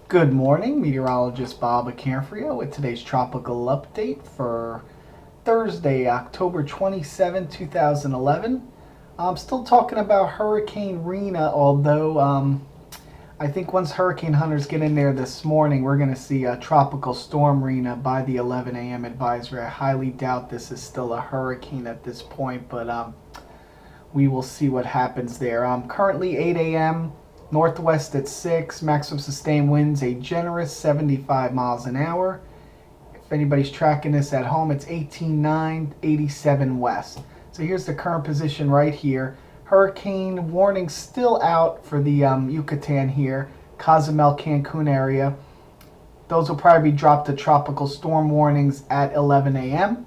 Good morning, meteorologist Bob Acanfrio with today's tropical update for Thursday, October 27, 2011. I'm still talking about Hurricane Rina, although I think once hurricane hunters get in there this morning, we're going to see a tropical storm Rina by the 11 a.m. advisory. I highly doubt this is still a hurricane at this point, but we will see what happens there. Currently 8 a.m. Northwest at 6, maximum sustained winds a generous 75 miles an hour. If anybody's tracking this at home, it's 18.9, 87 west. So here's the current position right here. Hurricane warning still out for the Yucatan here, Cozumel, Cancun area. Those will probably be dropped to tropical storm warnings at 11 a.m.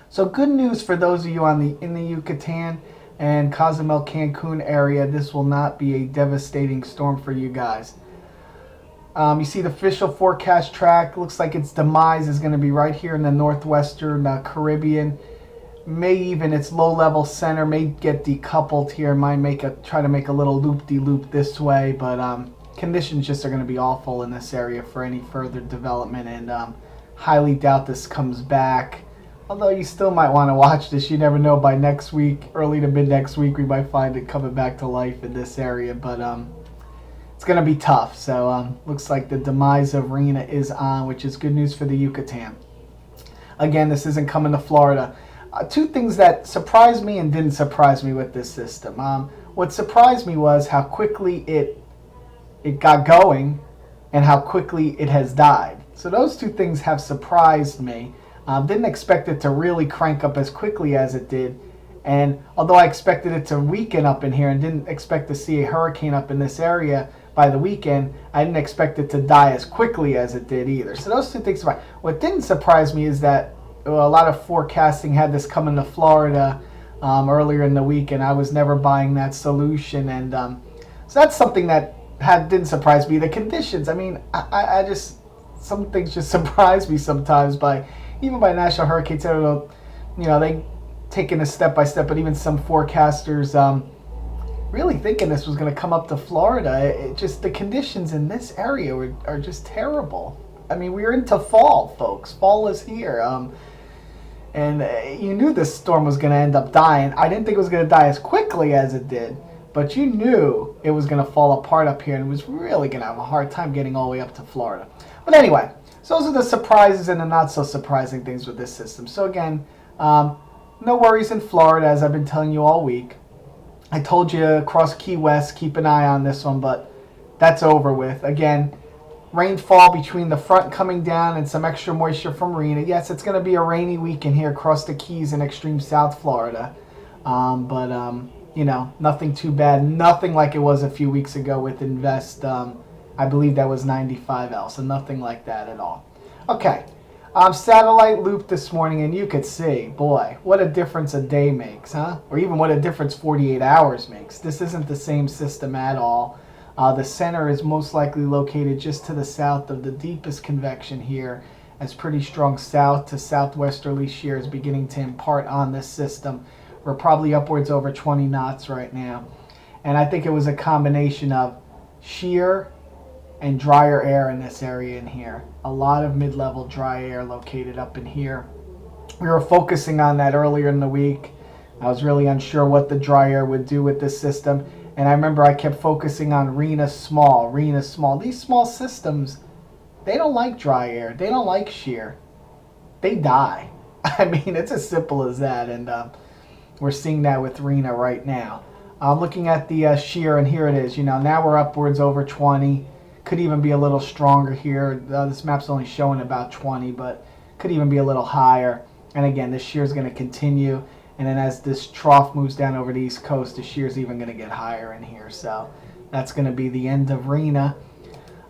So good news for those of you in the Yucatan and Cozumel, Cancun area. This will not be a devastating storm for you guys. You see the official forecast track. Looks like its demise is going to be right here in the northwestern Caribbean. May even its low-level center may get decoupled here. Might try to make a little loop-de-loop this way, but conditions just are going to be awful in this area for any further development, and highly doubt this comes back. Although you still might want to watch this. You never know, by next week, early to mid next week, we might find it coming back to life in this area. But it's going to be tough. So looks like the demise of Rina is on, which is good news for the Yucatan. Again, this isn't coming to Florida. Two things that surprised me and didn't surprise me with this system. What surprised me was how quickly it got going and how quickly it has died. So those two things have surprised me. Didn't expect it to really crank up as quickly as it did. And although I expected it to weaken up in here and didn't expect to see a hurricane up in this area by the weekend, I didn't expect it to die as quickly as it did either. So those two things surprised. What didn't surprise me is that a lot of forecasting had this coming to Florida earlier in the week, and I was never buying that solution. And so that's something that didn't surprise me. The conditions, I mean, I just, some things just surprise me sometimes even by National Hurricane Center. They taking it step by step, but even some forecasters really thinking this was going to come up to Florida. The conditions in this area are just terrible. I mean, we're into fall, folks. Fall is here. And you knew this storm was going to end up dying. I didn't think it was going to die as quickly as it did, but you knew it was going to fall apart up here and it was really going to have a hard time getting all the way up to Florida. But anyway, so those are the surprises and the not so surprising things with this system. So again, no worries in Florida, as I've been telling you all week. I told you across Key West, keep an eye on this one, but that's over with. Again, rainfall between the front coming down and some extra moisture from Rina. Yes, it's going to be a rainy weekend here across the Keys in extreme South Florida. But nothing too bad. Nothing like it was a few weeks ago with Invest. I believe that was 95L, so nothing like that at all. Okay, satellite loop this morning, and you could see, boy, what a difference a day makes, huh? Or even what a difference 48 hours makes. This isn't the same system at all. The center is most likely located just to the south of the deepest convection here, as pretty strong south to southwesterly shear is beginning to impart on this system. We're probably upwards over 20 knots right now. And I think it was a combination of shear and drier air in this area in here. A lot of mid-level dry air located up in here. We were focusing on that earlier in the week. I was really unsure what the dry air would do with this system. And I remember I kept focusing on Rina small. These small systems, they don't like dry air. They don't like shear. They die. I mean, it's as simple as that. And we're seeing that with Rina right now. I'm looking at the shear, and here it is. Now we're upwards over 20. Could even be a little stronger here. This map's only showing about 20, but could even be a little higher. And again, this shear is going to continue. And then as this trough moves down over the East Coast, the shear is even going to get higher in here. So that's going to be the end of Rina.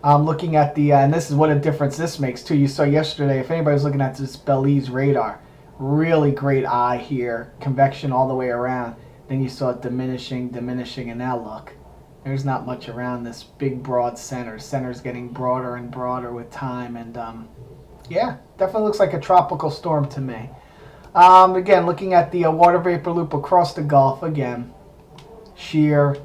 Looking at the, and this is what a difference this makes too. You saw yesterday, if anybody was looking at this Belize radar, really great eye here, convection all the way around. Then you saw it diminishing, and now look. There's not much around this big broad center. Center's getting broader and broader with time, and yeah, definitely looks like a tropical storm to me. Again, looking at the water vapor loop across the Gulf, again, shear,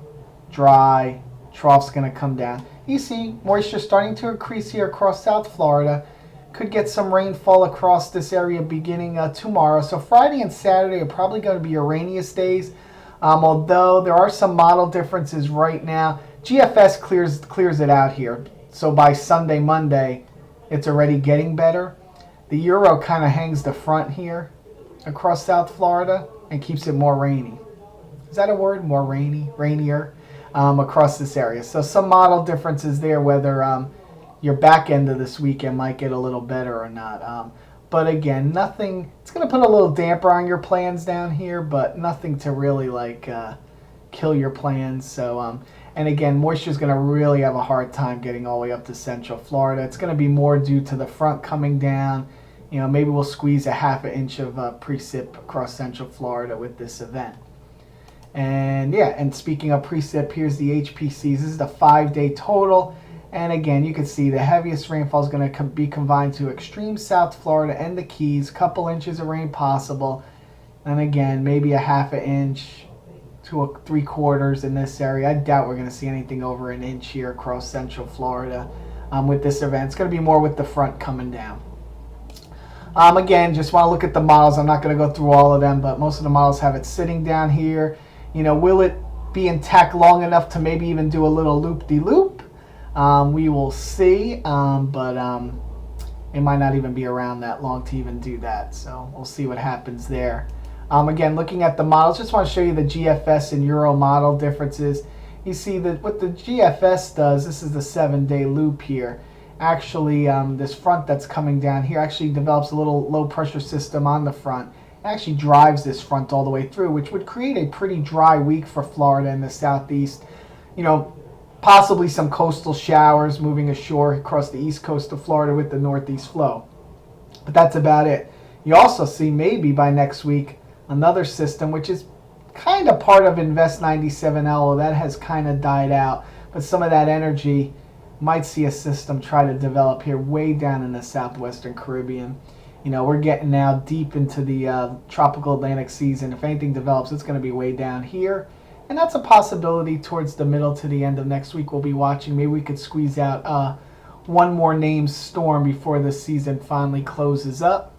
dry, trough's going to come down. You see moisture starting to increase here across South Florida. Could get some rainfall across this area beginning tomorrow. So Friday and Saturday are probably going to be your rainiest days. Although there are some model differences right now. GFS clears it out here. So by Sunday, Monday, it's already getting better. The Euro kind of hangs the front here across South Florida and keeps it more rainy. Is that a word? More rainy? Rainier across this area. So some model differences there, whether your back end of this weekend might get a little better or not. But again, nothing. It's going to put a little damper on your plans down here, but nothing to really kill your plans. So, and again, moisture is going to really have a hard time getting all the way up to Central Florida. It's going to be more due to the front coming down. You know, maybe we'll squeeze a half an inch of precip across Central Florida with this event. And yeah, and speaking of precip, here's the HPCs. This is the 5-day total. And again, you can see the heaviest rainfall is going to be confined to extreme South Florida and the Keys. Couple inches of rain possible. And again, maybe a half an inch to 3/4 in this area. I doubt we're going to see anything over an inch here across Central Florida with this event. It's going to be more with the front coming down. Again, just want to look at the models. I'm not going to go through all of them, but most of the models have it sitting down here. You know, will it be intact long enough to maybe even do a little loop-de-loop? We will see, but it might not even be around that long to even do that. So we'll see what happens there. Again, looking at the models, just want to show you the GFS and Euro model differences. You see that what the GFS does, this is the 7-day loop here. Actually, this front that's coming down here actually develops a little low pressure system on the front. It actually drives this front all the way through, which would create a pretty dry week for Florida and the southeast. You know, possibly some coastal showers moving ashore across the east coast of Florida with the northeast flow. But that's about it. You also see maybe by next week another system, which is kind of part of Invest 97L. That has kind of died out. But some of that energy might see a system try to develop here way down in the southwestern Caribbean. You know, we're getting now deep into the tropical Atlantic season. If anything develops, it's going to be way down here. And that's a possibility towards the middle to the end of next week. We'll be watching. Maybe we could squeeze out one more named storm before the season finally closes up.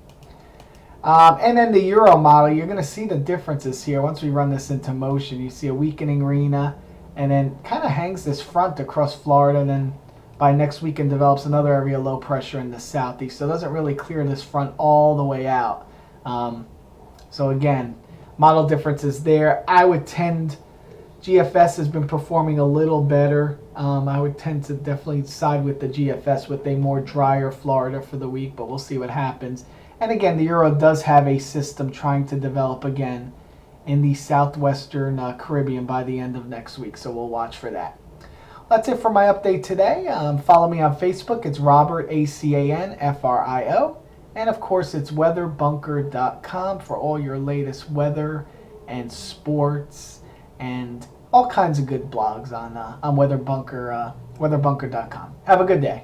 And then the Euro model, you're going to see the differences here. Once we run this into motion, you see a weakening Rina, and then kind of hangs this front across Florida, and then by next weekend develops another area of low pressure in the southeast. So it doesn't really clear this front all the way out. So again, model differences there. I would tend, GFS has been performing a little better. I would tend to definitely side with the GFS with a more drier Florida for the week, but we'll see what happens. And again, the Euro does have a system trying to develop again in the southwestern Caribbean by the end of next week, so we'll watch for that. That's it for my update today. Follow me on Facebook. It's Robert, ACANFRIO. And of course, it's weatherbunker.com for all your latest weather and sports and all kinds of good blogs on weatherbunker.com. Have a good day.